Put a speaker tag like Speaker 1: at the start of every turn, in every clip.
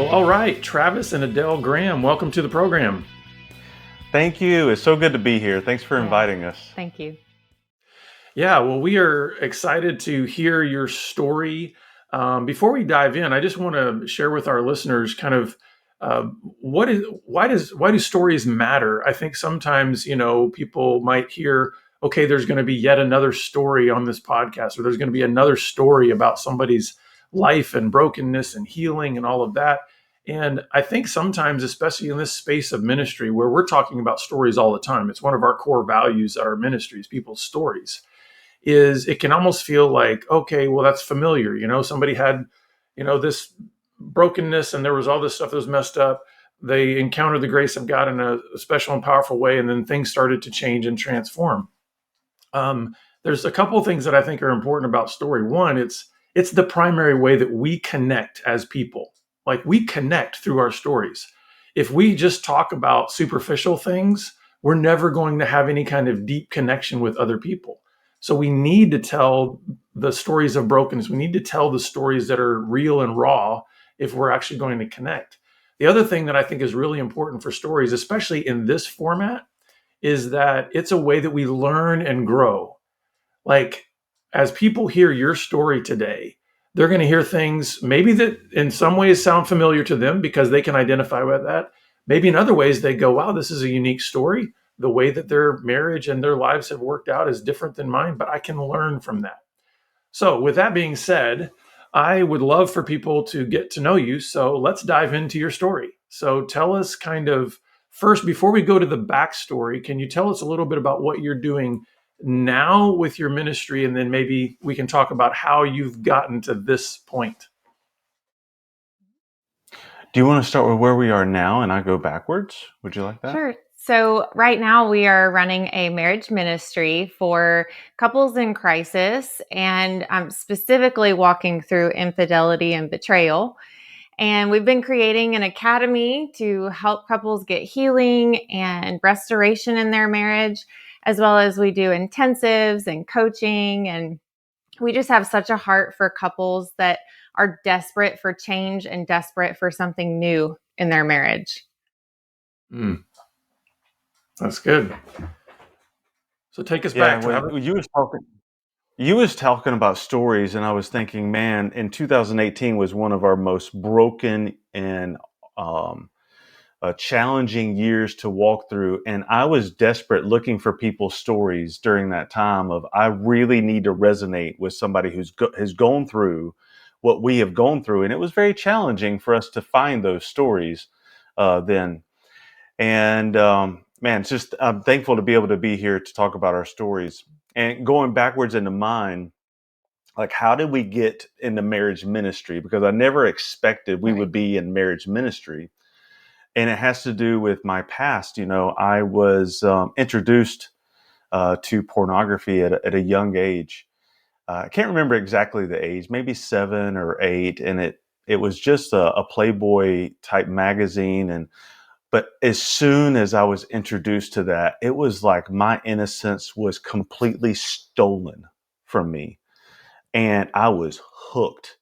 Speaker 1: Well, all right, Travis and Adelle Graham, welcome to the program.
Speaker 2: Thank you. It's so good to be here. Thanks for
Speaker 3: Yes.
Speaker 2: inviting us.
Speaker 3: Thank you.
Speaker 1: Yeah, well, we are excited to hear your story. Before we dive in, I just want to share with our listeners kind of why do stories matter? I think sometimes people might hear, okay, there's going to be yet another story on this podcast, or there's going to be another story about somebody's life and brokenness and healing and all of that. And I think sometimes, especially in this space of ministry, where we're talking about stories all the time, it's one of our core values at our ministries, people's stories is it can almost feel like, okay, well, that's familiar. Somebody had, this brokenness and there was all this stuff that was messed up. They encountered the grace of God in a special and powerful way, and then things started to change and transform. There's a couple of things that I think are important about story. One, it's the primary way that we connect as people. Like we connect through our stories. If we just talk about superficial things, we're never going to have any kind of deep connection with other people. So we need to tell the stories of brokenness. We need to tell the stories that are real and raw if we're actually going to connect. The other thing that I think is really important for stories, especially in this format, is that it's a way that we learn and grow. Like, as people hear your story today, they're going to hear things maybe that in some ways sound familiar to them because they can identify with that. Maybe in other ways they go, wow, this is a unique story. The way that their marriage and their lives have worked out is different than mine, but I can learn from that. So, with that being said, I would love for people to get to know you. So, let's dive into your story. So, tell us kind of first, before we go to the backstory, can you tell us a little bit about what you're doing now with your ministry? And then maybe we can talk about how you've gotten to this point.
Speaker 2: Do you want to start with where we are now and I go backwards? Would you like that?
Speaker 3: Sure. So right now we are running a marriage ministry for couples in crisis, and I'm specifically walking through infidelity and betrayal. And we've been creating an academy to help couples get healing and restoration in their marriage, as well as we do intensives and coaching. And we just have such a heart for couples that are desperate for change and desperate for something new in their marriage.
Speaker 1: That's good. So take us back, Travis.
Speaker 2: When you was talking about stories, and I was thinking, man, in 2018 was one of our most broken and challenging years to walk through, and I was desperate looking for people's stories during that time. Of I really need to resonate with somebody has gone through what we have gone through, and it was very challenging for us to find those stories then. And man, it's just I'm thankful to be able to be here to talk about our stories. And going backwards into mine, like how did we get into marriage ministry? Because I never expected we would be in marriage ministry. And it has to do with my past. I was introduced to pornography at a young age. I can't remember exactly the age, maybe 7 or 8. And it was just a Playboy type magazine. But as soon as I was introduced to that, it was like my innocence was completely stolen from me. And I was hooked.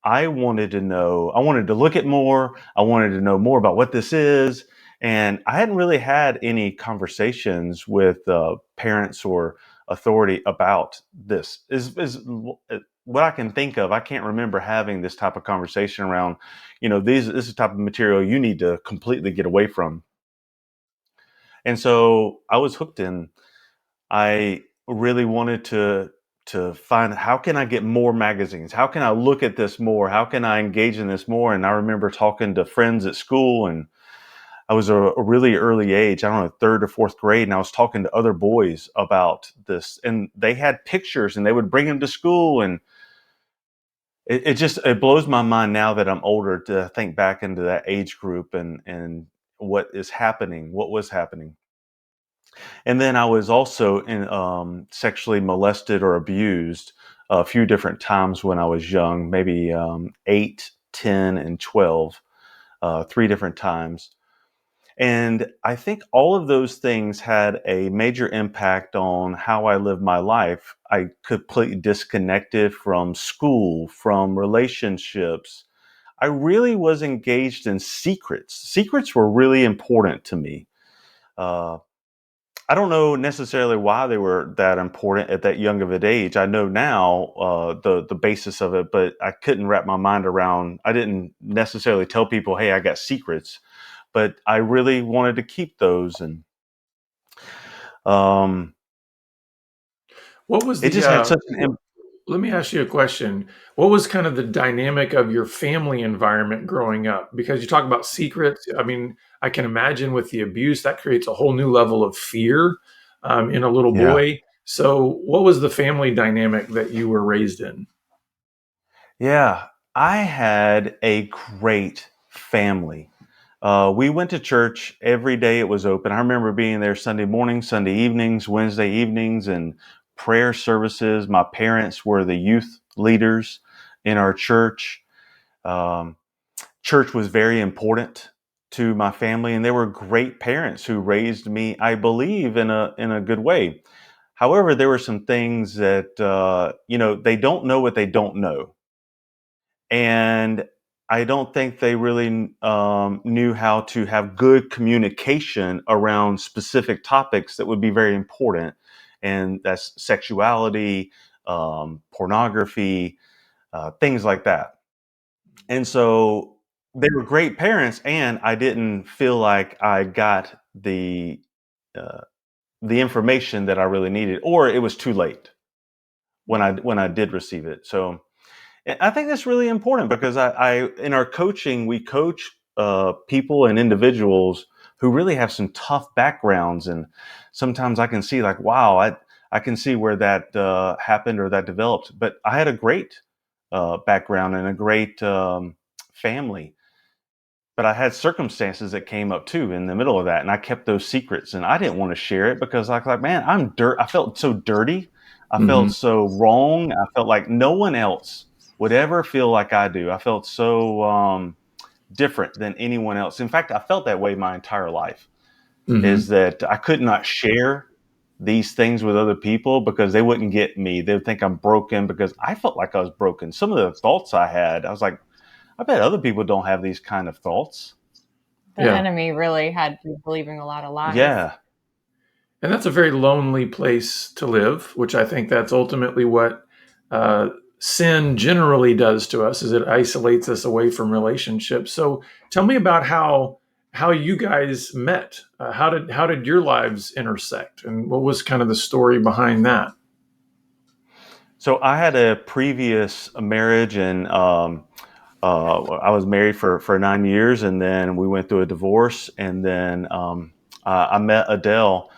Speaker 2: I wanted to look at more. I wanted to know more about what this is. And I hadn't really had any conversations with parents or authority about this. Is what I can think of. I can't remember having this type of conversation around, this is the type of material you need to completely get away from. And so I was hooked in. I really wanted to find how can I get more magazines? How can I look at this more? How can I engage in this more? And I remember talking to friends at school, and I was a really early age, I don't know, 3rd or 4th grade, and I was talking to other boys about this, and they had pictures and they would bring them to school. And it blows my mind now that I'm older to think back into that age group and what was happening. And then I was also sexually molested or abused a few different times when I was young, maybe 8, 10, and 12, 3 different times. And I think all of those things had a major impact on how I lived my life. I completely disconnected from school, from relationships. I really was engaged in secrets. Secrets were really important to me. Uh, I don't know necessarily why they were that important at that young of an age. I know now the basis of it, but I couldn't wrap my mind around. I didn't necessarily tell people, "Hey, I got secrets," but I really wanted to keep those, and um,
Speaker 1: What was
Speaker 2: it
Speaker 1: the
Speaker 2: just had such an
Speaker 1: let me ask you a question. What was kind of the dynamic of your family environment growing up? Because you talk about secrets. I mean, I can imagine with the abuse, that creates a whole new level of fear in a little
Speaker 2: yeah.
Speaker 1: boy. So, what was the family dynamic that you were raised in?
Speaker 2: Yeah, I had a great family. We went to church every day it was open. I remember being there Sunday mornings, Sunday evenings, Wednesday evenings, and prayer services. My parents were the youth leaders in our church. Um, Church was very important to my family, and they were great parents who raised me, I believe, in a good way. However, there were some things that they don't know what they don't know, and I don't think they really knew how to have good communication around specific topics that would be very important, and that's sexuality, pornography, things like that. And so they were great parents, and I didn't feel like I got uh, the information that I really needed, or it was too late when I did receive it. So I think that's really important because I in our coaching we coach people and individuals who really have some tough backgrounds, and sometimes I can see like, wow, I can see where that happened or that developed. But I had a great background and a great family, but I had circumstances that came up too in the middle of that, and I kept those secrets, and I didn't want to share it because I was like, man, I'm dirt. I felt so dirty. I felt
Speaker 1: Hmm.
Speaker 2: so wrong. I felt like no one else would ever feel like I do. I felt so different than anyone else. In fact, I felt that way my entire life. Is
Speaker 1: Hmm.
Speaker 2: that I could not share these things with other people because they wouldn't get me. They would think I'm broken because I felt like I was broken. Some of the thoughts I had, I was like, I bet other people don't have these kind of thoughts.
Speaker 3: The
Speaker 1: Yeah.
Speaker 3: enemy really had you believing a lot of lies.
Speaker 2: Yeah.
Speaker 1: And that's a very lonely place to live, which I think that's ultimately what uh, sin generally does to us, is it isolates us away from relationships. So tell me about how you guys met. How did your lives intersect, and what was kind of the story behind that?
Speaker 2: So I had a previous marriage, and I was married for 9 years, and then we went through a divorce, and then I met Adele,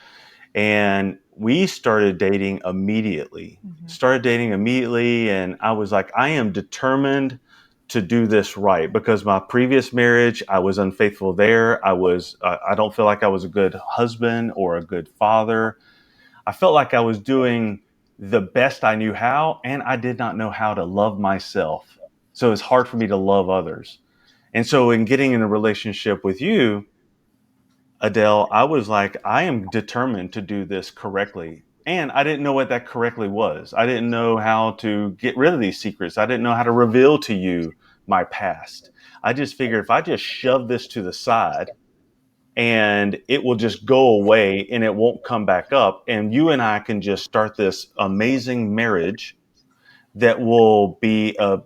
Speaker 2: and we started dating immediately.
Speaker 3: Mhm.
Speaker 2: And I was like, I am determined to do this right because my previous marriage, I was unfaithful there. I don't feel like I was a good husband or a good father. I felt like I was doing the best I knew how, and I did not know how to love myself. So it's hard for me to love others. And so, in getting in a relationship with you, Adele, I was like, I am determined to do this correctly. And I didn't know what that correctly was. I didn't know how to get rid of these secrets. I didn't know how to reveal to you my past. I just figured if I just shove this to the side, and it will just go away and it won't come back up. And you and I can just start this amazing marriage that will be a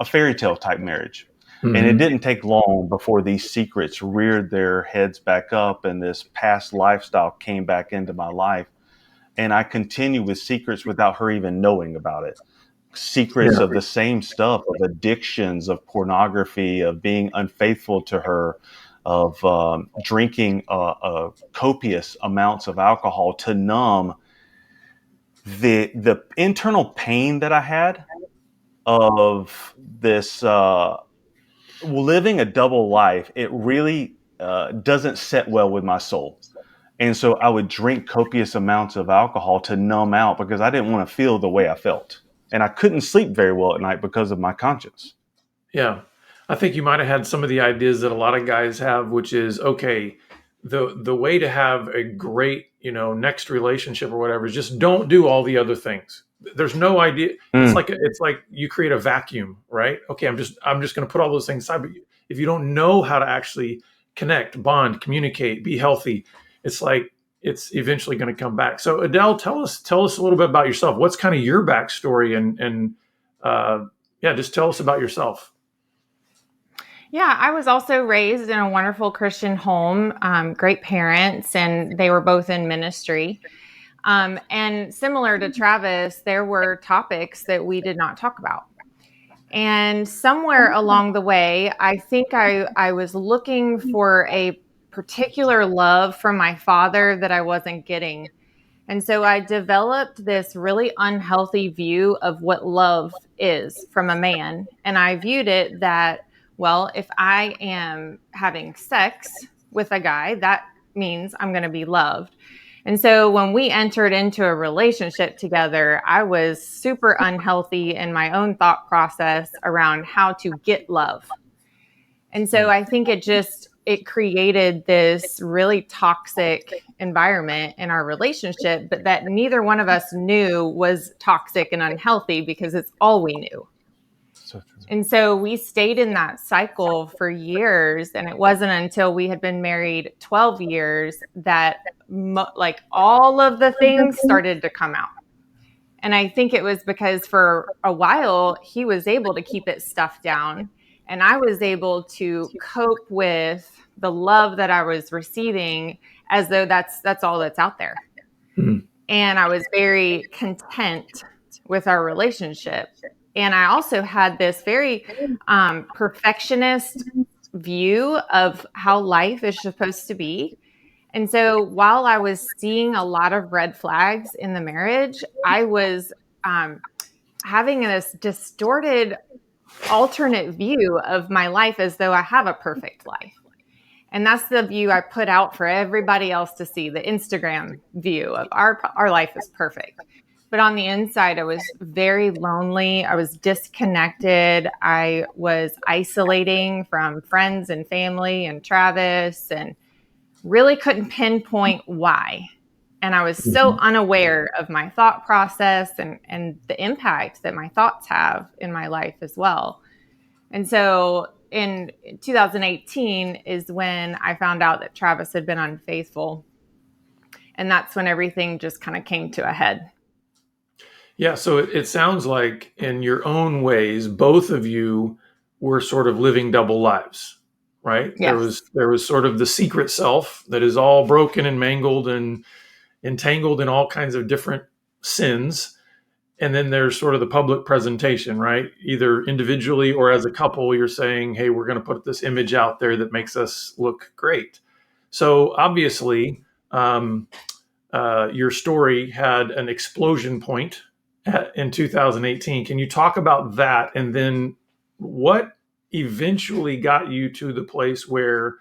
Speaker 2: fairy tale type marriage. And it
Speaker 1: Hmm.
Speaker 2: didn't take long before these secrets reared their heads back up and this past lifestyle came back into my life. And I continue with secrets without her even knowing about it. Secrets
Speaker 1: Yeah.
Speaker 2: of the same stuff, of addictions, of pornography, of being unfaithful to her, of drinking copious amounts of alcohol to numb the internal pain that I had of this living a double life. It really doesn't set well with my soul. And so I would drink copious amounts of alcohol to numb out because I didn't want to feel the way I felt. And I couldn't sleep very well at night because of my conscience.
Speaker 1: Yeah. I think you might have had some of the ideas that a lot of guys have, which is okay, the way to have a great, next relationship or whatever is just don't do all the other things. there's no idea.
Speaker 2: Mm.
Speaker 1: It's like you create a vacuum, right? Okay, I'm just going to put all those things aside. But if you don't know how to actually connect, bond, communicate, be healthy, it's like it's eventually going to come back. So Adele, tell us a little bit about yourself. What's kind of your backstory, and yeah, just tell us about yourself.
Speaker 3: Yeah, I was also raised in a wonderful Christian home, great parents, and they were both in ministry. And similar to Travis, there were topics that we did not talk about. And somewhere along the way, I think I was looking for a particular love from my father that I wasn't getting. And so I developed this really unhealthy view of what love is from a man. And I viewed it that, well, if I am having sex with a guy, that means I'm going to be loved. And so when we entered into a relationship together, I was super unhealthy in my own thought process around how to get love. And so I think it created this really toxic environment in our relationship, but that neither one of us knew was toxic and unhealthy because it's all we knew.
Speaker 2: So true.
Speaker 3: And so we stayed in that cycle for years. And it wasn't until we had been married 12 years that like all of the things started to come out. And I think it was because for a while he was able to keep it stuffed down. And I was able to cope with the love that I was receiving as though that's all that's out there.
Speaker 1: Mhm.
Speaker 3: And I was very content with our relationship. And I also had this very perfectionist view of how life is supposed to be. And so while I was seeing a lot of red flags in the marriage, I was um, having this distorted alternate view of my life as though I have a perfect life. And that's the view I put out for everybody else to see, the Instagram view of our life is perfect. But on the inside, I was very lonely. I was disconnected. I was isolating from friends and family and Travis, and really couldn't pinpoint why. And I was so unaware of my thought process and the impact that my thoughts have in my life as well. And so in 2018 is when I found out that Travis had been unfaithful. And that's when everything just kind of came to a head.
Speaker 1: Yeah, so it sounds like in your own ways, both of you were sort of living double lives, right?
Speaker 3: Yes.
Speaker 1: There was sort of the secret self that is all broken and mangled and entangled in all kinds of different sins. And then there's sort of the public presentation, right? Either individually or as a couple, you're saying, hey, we're going to put this image out there that makes us look great. So obviously, your story had an explosion point in 2018. Can you talk about that? And then what eventually got you to the place where,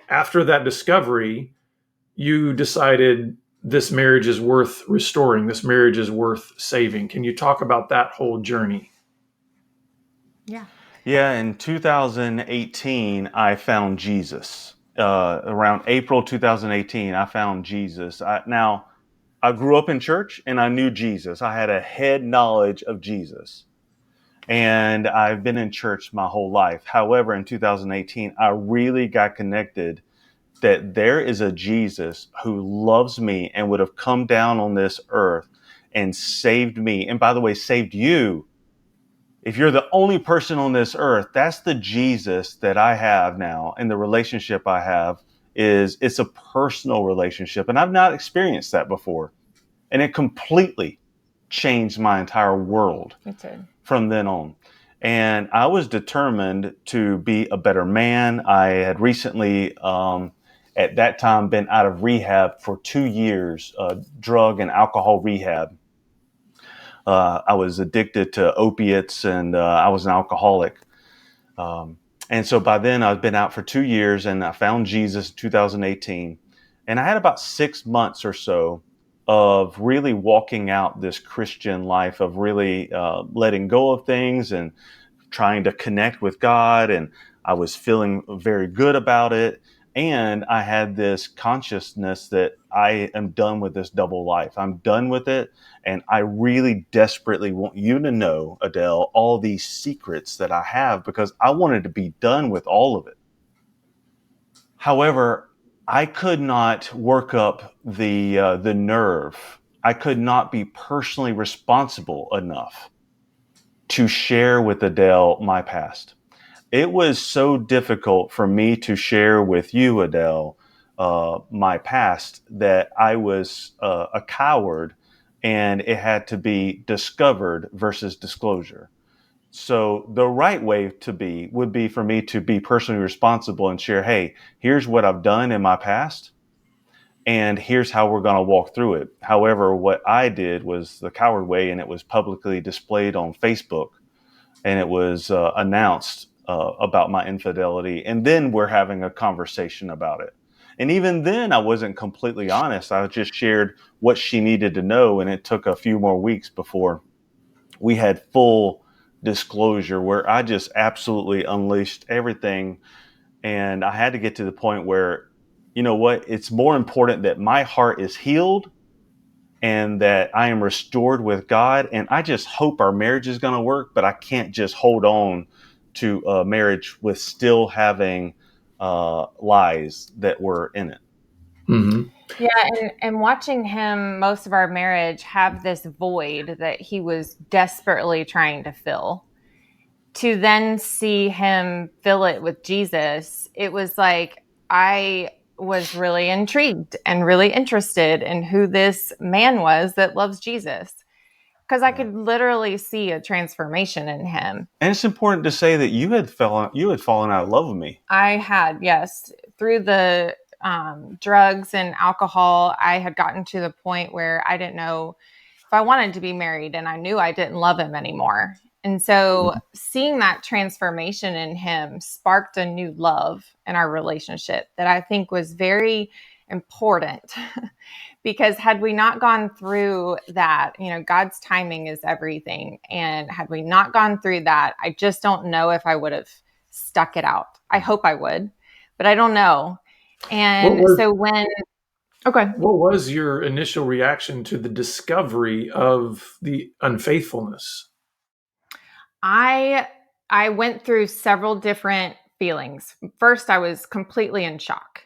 Speaker 1: after that discovery, you decided this marriage is worth restoring, this marriage is worth saving? Can you talk about that whole journey?
Speaker 3: Yeah.
Speaker 2: Yeah, in 2018, I found Jesus. Around April 2018, I found Jesus. Now, I grew up in church and I knew Jesus. I had a head knowledge of Jesus. And I've been in church my whole life. However, in 2018, I really got connected that there is a Jesus who loves me and would have come down on this earth and saved me. And by the way, saved you. If you're the only person on this earth, that's the Jesus that I have now. And the relationship I have it's a personal relationship. And I've not experienced that before. And it completely changed my entire world
Speaker 3: That's it.
Speaker 2: from then on. And I was determined to be a better man. I had recently, at that time, been out of rehab for 2 years, drug and alcohol rehab. I was addicted to opiates and I was an alcoholic. Um, and so by then I'd been out for 2 years and I found Jesus in 2018. And I had about 6 months or so of really walking out this Christian life of really letting go of things and trying to connect with God. And I was feeling very good about it. And I had this consciousness that I am done with this double life. I'm done with it. And I really desperately want you to know, Adele, all these secrets that I have, because I wanted to be done with all of it. However, I could not work up the nerve. I could not be personally responsible enough to share with Adele my past. It was so difficult for me to share with you, Adele, my past, that I was a coward, and it had to be discovered versus disclosure. So the right way to be would be for me to be personally responsible and share, hey, here's what I've done in my past, and here's how we're going to walk through it. However, what I did was the coward way, and it was publicly displayed on Facebook, and it was announced about my infidelity. And then we're having a conversation about it. And even then, I wasn't completely honest. I just shared what she needed to know. And it took a few more weeks before we had full disclosure, where I just absolutely unleashed everything. And I had to get to the point where, you know what, it's more important that my heart is healed and that I am restored with God. And I just hope our marriage is going to work, but I can't just hold on to a marriage with still having lies that were in it.
Speaker 1: Mm-hmm.
Speaker 3: Yeah, and watching him most of our marriage have this void that he was desperately trying to fill, to then see him fill it with Jesus, it was like I was really intrigued and really interested in who this man was that loves Jesus, because I
Speaker 2: Yeah.
Speaker 3: could literally see a transformation in him.
Speaker 2: And it's important to say that you had fallen out of love with me.
Speaker 3: I had, yes, through the drugs and alcohol, I had gotten to the point where I didn't know if I wanted to be married, and I knew I didn't love him anymore. And so seeing that transformation in him sparked a new love in our relationship that I think was very important. Because had we not gone through that, God's timing is everything. And had we not gone through that, I just don't know if I would have stuck it out. I hope I would, but I don't know.
Speaker 1: What
Speaker 3: And
Speaker 1: was
Speaker 3: so okay.
Speaker 1: what was your initial reaction to the discovery of the unfaithfulness?
Speaker 3: I I went through several different feelings. First, I was completely in shock.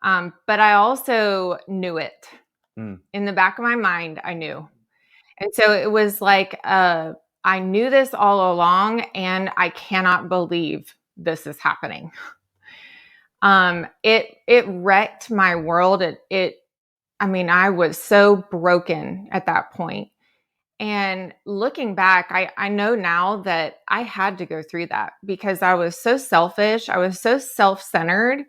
Speaker 3: But I also knew it.
Speaker 2: Mm.
Speaker 3: In the back of my mind, I knew. And so it was like, I knew this all along, and I cannot believe this is happening. It wrecked my world. I mean, I was so broken at that point. And looking back, I know now that I had to go through that because I was so selfish. I was so self-centered.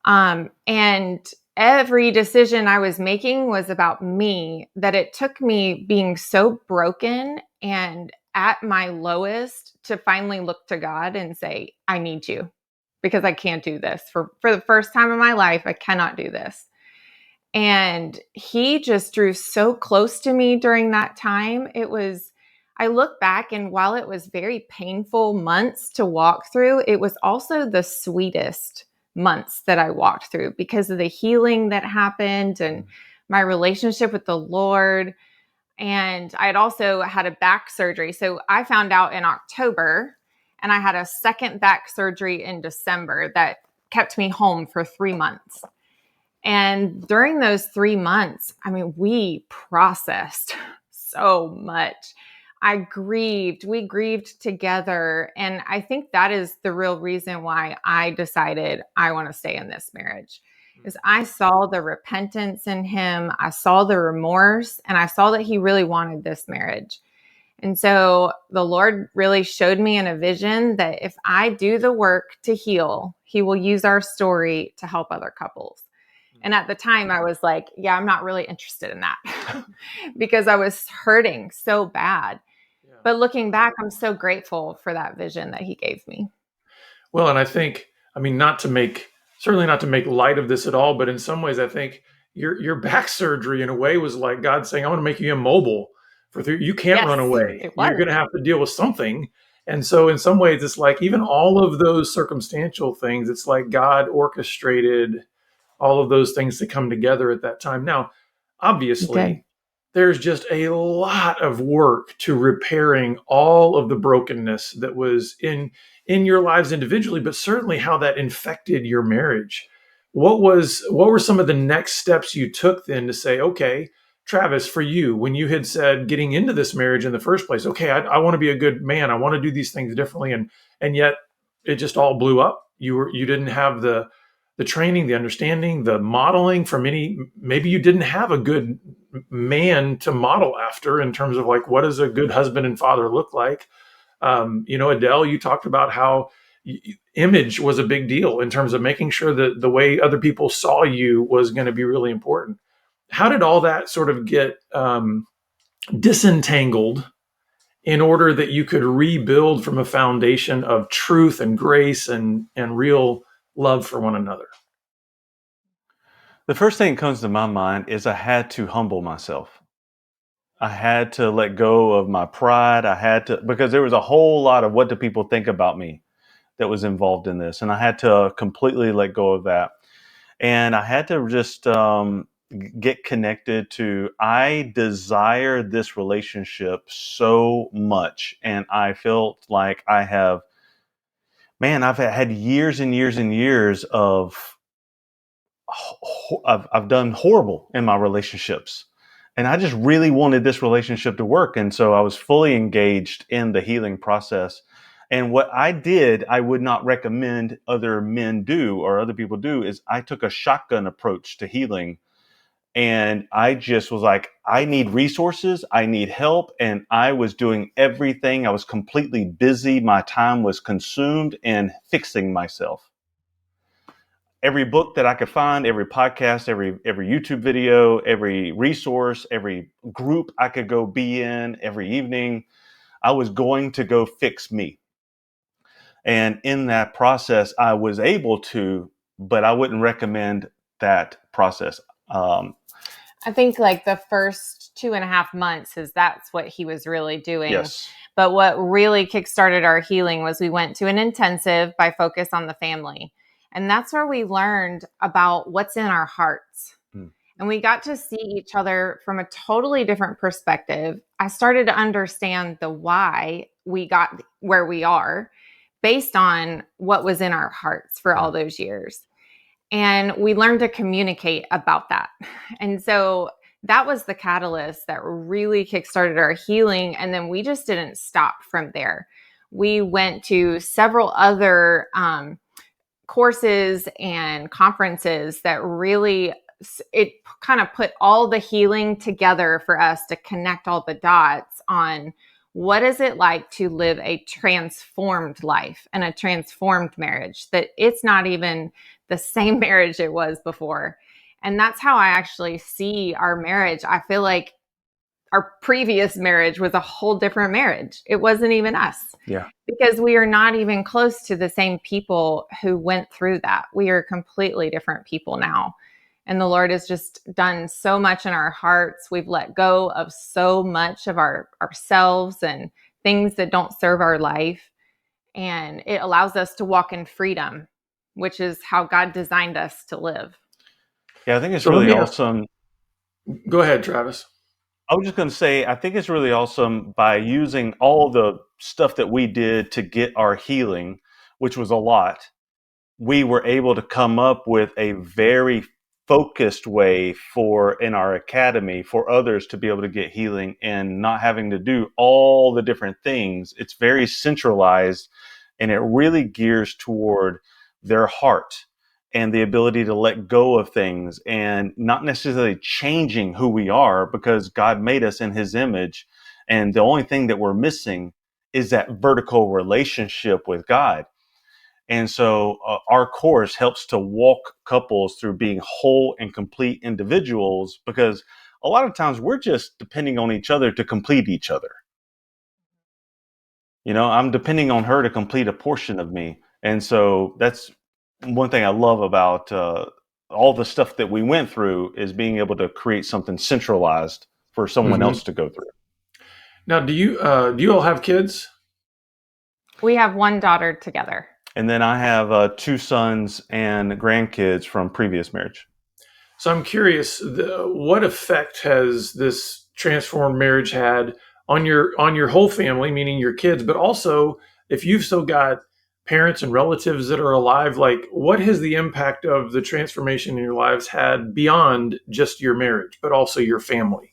Speaker 3: And every decision I was making was about me, that it took me being so broken and at my lowest to finally look to God and say, I need you, because I can't do this. For the first time in my life, I cannot do this. And he just drew so close to me during that time. I look back, and while it was very painful months to walk through, it was also the sweetest months that I walked through because of the healing that happened and my relationship with the Lord. And I had also had a back surgery. So I found out in October, and I had a second back surgery in December that kept me home for 3 months. And during those 3 months, I mean, we processed so much. We grieved together. And I think that is the real reason why I decided I want to stay in this marriage. Is I saw the repentance in him, I saw the remorse, and I saw that he really wanted this marriage. And so the Lord really showed me in a vision that if I do the work to heal, he will use our story to help other couples. And at the time, I was like, yeah, I'm not really interested in that because I was hurting so bad.
Speaker 1: Yeah.
Speaker 3: But looking back, I'm so grateful for that vision that he gave me.
Speaker 1: Well, and I think, I mean, certainly not to make light of this at all, but in some ways, I think your back surgery, in a way, was like God saying, "I want to make you immobile. You can't
Speaker 3: Yes,
Speaker 1: run away.
Speaker 3: it was.
Speaker 1: You're going to have to deal with something." And so in some ways, it's like even all of those circumstantial things, it's like God orchestrated all of those things to come together at that time. Now,
Speaker 3: Good.
Speaker 1: obviously, there's just a lot of work to repairing all of the brokenness that was in your lives individually, but certainly how that infected your marriage. What were some of the next steps you took then to say, okay, Travis, for you, when you had said getting into this marriage in the first place, okay, I want to be a good man, I want to do these things differently, and yet it just all blew up. You didn't have the training, the understanding, the modeling from any. Maybe you didn't have a good man to model after in terms of like what does a good husband and father look like. Adele, you talked about how image was a big deal in terms of making sure that the way other people saw you was going to be really important. How did all that sort of get disentangled in order that you could rebuild from a foundation of truth and grace and real love for one another?
Speaker 2: The first thing that comes to my mind is I had to humble myself. I had to let go of my pride. I had to, because there was a whole lot of what do people think about me that was involved in this. And I had to completely let go of that. And I had to just get connected to, I desire this relationship so much. And I felt like I've had years and years and years of, I've done horrible in my relationships. And I just really wanted this relationship to work. And so I was fully engaged in the healing process. And what I did, I would not recommend other men do or other people do, is I took a shotgun approach to healing. And I just was like, I need resources, I need help. And I was doing everything. I was completely busy. My time was consumed in fixing myself. Every book that I could find, every podcast, every YouTube video, every resource, every group I could go be in every evening, I was going to go fix me. And in that process, I was able to, but I wouldn't recommend that process. Um,
Speaker 3: I think like the first 2.5 months is that's what he was really doing.
Speaker 2: yes.
Speaker 3: But what really kickstarted our healing was we went to an intensive by Focus on the Family. And that's where we learned about what's in our hearts.
Speaker 2: Mm.
Speaker 3: And we got to see each other from a totally different perspective. I started to understand the why we got where we are based on what was in our hearts for all those years. And we learned to communicate about that. And so that was the catalyst that really kickstarted our healing. And then we just didn't stop from there. We went to several other courses and conferences that really, it kind of put all the healing together for us to connect all the dots on what is it like to live a transformed life and a transformed marriage, that it's not even the same marriage it was before. And that's how I actually see our marriage. I feel like our previous marriage was a whole different marriage. It wasn't even us.
Speaker 2: Yeah.
Speaker 3: Because we are not even close to the same people who went through that. We are completely different people now. And the Lord has just done so much in our hearts. We've let go of so much of ourselves and things that don't serve our life. And it allows us to walk in freedom, which is how God designed us to live.
Speaker 2: Yeah, I think it's
Speaker 1: So let
Speaker 2: really
Speaker 1: me ask,
Speaker 2: awesome.
Speaker 1: go ahead, Travis.
Speaker 2: I was just going to say, I think it's really awesome by using all the stuff that we did to get our healing, which was a lot. We were able to come up with a very focused way for in our academy for others to be able to get healing and not having to do all the different things. It's very centralized and it really gears toward their heart and the ability to let go of things and not necessarily changing who we are, because God made us in his image. And the only thing that we're missing is that vertical relationship with God. And so our course helps to walk couples through being whole and complete individuals, because a lot of times we're just depending on each other to complete each other. I'm depending on her to complete a portion of me. And so that's one thing I love about all the stuff that we went through, is being able to create something centralized for someone
Speaker 1: Hmm.
Speaker 2: else to go through.
Speaker 1: Now, do you all have kids?
Speaker 3: We have one daughter together.
Speaker 2: And then I have 2 sons and grandkids from previous marriage.
Speaker 1: So I'm curious, what effect has this transformed marriage had on your whole family, meaning your kids, but also if you've still got parents and relatives that are alive, like what has the impact of the transformation in your lives had beyond just your marriage, but also your family?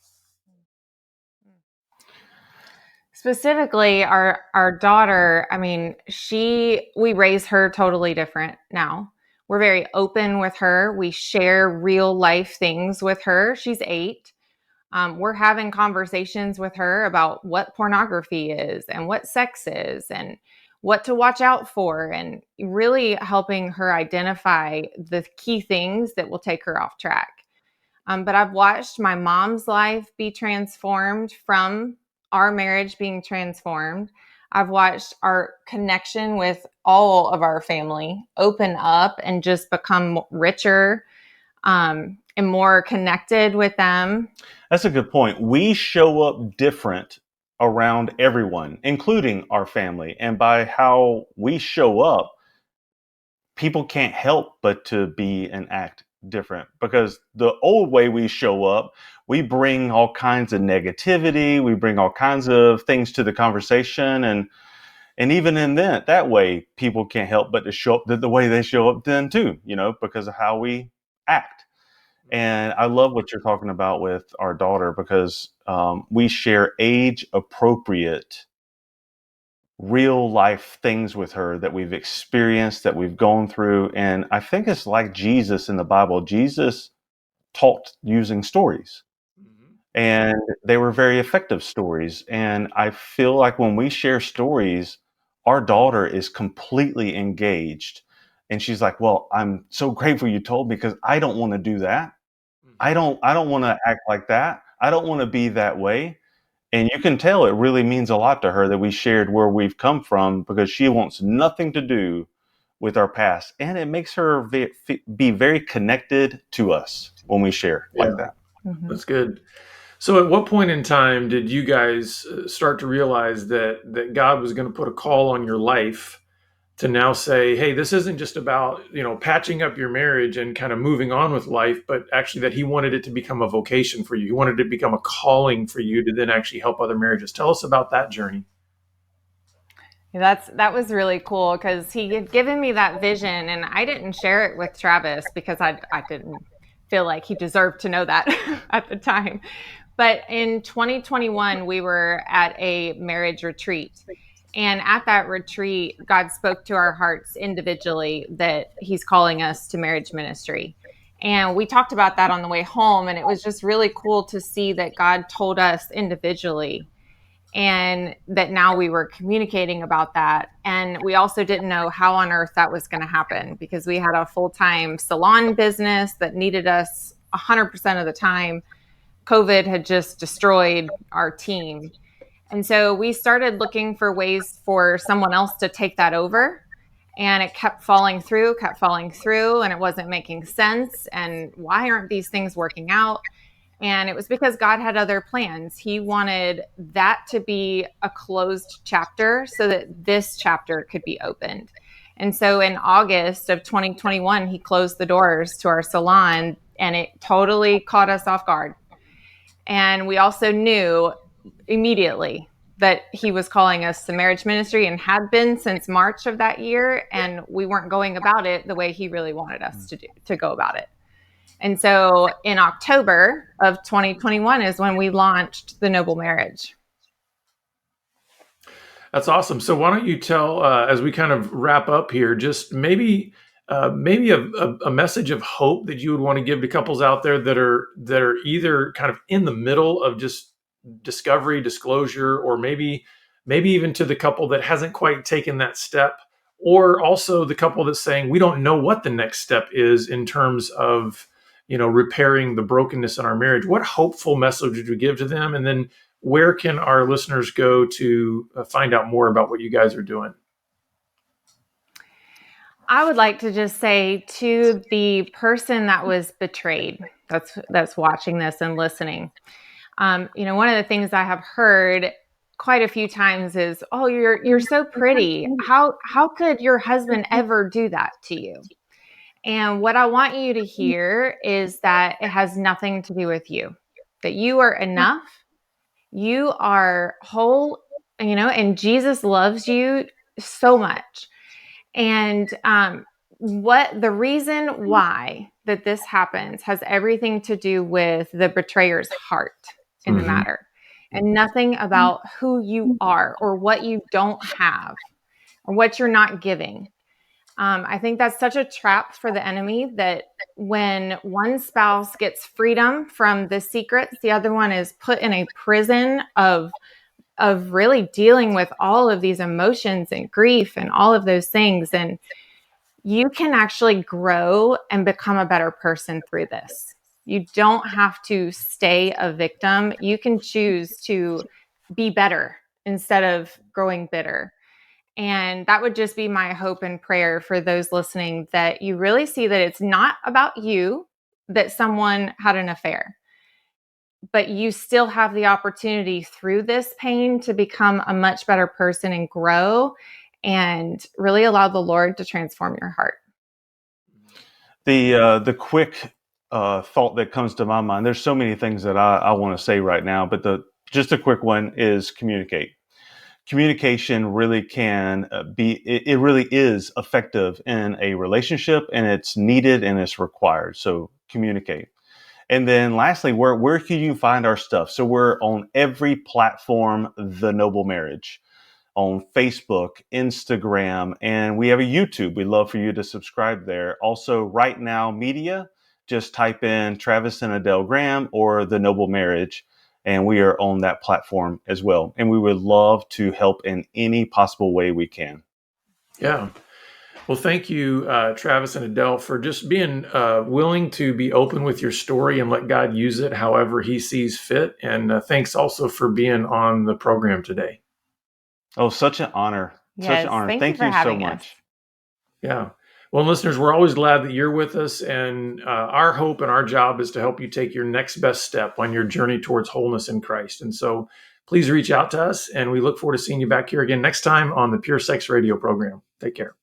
Speaker 3: Specifically, our daughter, I mean, we raise her totally different now. We're very open with her. We share real life things with her. She's 8. We're having conversations with her about what pornography is and what sex is and what to watch out for, and really helping her identify the key things that will take her off track. But I've watched my mom's life be transformed from our marriage being transformed. I've watched our connection with all of our family open up and just become richer, and more connected with them.
Speaker 2: That's a good point. We show up different around everyone, including our family. And by how we show up, people can't help but to be and act different, because the old way we show up, we bring all kinds of negativity, we bring all kinds of things to the conversation, and even in that way, people can't help but to show up the way they show up then too, because of how we act. And I love what you're talking about with our daughter, because we share age appropriate real life things with her that we've experienced, that we've gone through. And I think it's like Jesus in the Bible. Jesus taught using stories,
Speaker 1: Mhm.
Speaker 2: and they were very effective stories. And I feel like when we share stories, our daughter is completely engaged. And she's like, well, I'm so grateful you told me, because I don't want to do that. I
Speaker 1: Mhm.
Speaker 2: don't want to act like that. I don't want to be that way. And you can tell it really means a lot to her that we shared where we've come from, because she wants nothing to do with our past. And it makes her be very connected to us when we share like
Speaker 1: Yeah,
Speaker 2: that.
Speaker 3: Mhm.
Speaker 1: that's good. So, at what point in time did you guys start to realize that God was going to put a call on your life to now say, "Hey, this isn't just about patching up your marriage and kind of moving on with life, but actually that He wanted it to become a vocation for you. He wanted it to become a calling for you to then actually help other marriages." Tell us about that journey.
Speaker 3: That was really cool because he had given me that vision, and I didn't share it with Travis because I didn't feel like he deserved to know that at the time. But in 2021, we were at a marriage retreat. And at that retreat, God spoke to our hearts individually that He's calling us to marriage ministry. And we talked about that on the way home. And it was just really cool to see that God told us individually, and that now we were communicating about that. And we also didn't know how on earth that was going to happen, because we had a full-time salon business that needed us 100% of the time. COVID had just destroyed our team. And so we started looking for ways for someone else to take that over. And it kept falling through, and it wasn't making sense. And why aren't these things working out? And it was because God had other plans. He wanted that to be a closed chapter so that this chapter could be opened. And so in August of 2021, He closed the doors to our salon, and it totally caught us off guard. And we also knew immediately that He was calling us to marriage ministry, and had been since March of that year. And we weren't going about it the way He really wanted us to go about it. And so in October of 2021 is when we launched the Noble Marriage.
Speaker 1: That's awesome. So why don't you tell, as we kind of wrap up here, just maybe a message of hope that you would want to give to couples out there that are either kind of in the middle of just discovery, disclosure, or maybe even to the couple that hasn't quite taken that step, or also the couple that's saying we don't know what the next step is in terms of repairing the brokenness in our marriage. What hopeful message would you give to them? And then where can our listeners go to find out more about what you guys are doing?
Speaker 3: I would like to just say to the person that was betrayed, that's watching this and listening. One of the things I have heard quite a few times is, "Oh, you're so pretty. How could your husband ever do that to you?" And what I want you to hear is that it has nothing to do with you. That you are enough. You are whole, and Jesus loves you so much. And what the reason why that this happens has everything to do with the betrayer's heart in the
Speaker 1: Mhm.
Speaker 3: matter, and nothing about who you are or what you don't have or what you're not giving. I think that's such a trap for the enemy, that when one spouse gets freedom from the secrets, the other one is put in a prison of really dealing with all of these emotions and grief and all of those things. And you can actually grow and become a better person through this. You don't have to stay a victim. You can choose to be better instead of growing bitter. And that would just be my hope and prayer for those listening, that you really see that it's not about you that someone had an affair, but you still have the opportunity through this pain to become a much better person and grow and really allow the Lord to transform your heart.
Speaker 2: The quick thought that comes to my mind. There's so many things that I want to say right now, but the just a quick one is communicate. Communication really can it really is effective in a relationship, and it's needed and it's required. So communicate. And then lastly, where can you find our stuff? So we're on every platform, The Noble Marriage, on Facebook, Instagram, and we have a YouTube. We'd love for you to subscribe there. Also, Right Now Media, just type in Travis and Adelle Graham or The Noble Marriage, and we are on that platform as well. And we would love to help in any possible way we can.
Speaker 1: Yeah. Well, thank you, Travis and Adele, for just being willing to be open with your story and let God use it however He sees fit. And thanks also for being on the program today.
Speaker 2: Oh, such an honor. Such an
Speaker 3: Yes,
Speaker 2: honor.
Speaker 3: thank you
Speaker 2: Thank
Speaker 3: for
Speaker 2: you so
Speaker 3: having us.
Speaker 2: much.
Speaker 1: Yeah. Well, listeners, we're always glad that you're with us. And our hope and our job is to help you take your next best step on your journey towards wholeness in Christ. And so please reach out to us. And we look forward to seeing you back here again next time on the Pure Sex Radio program. Take care.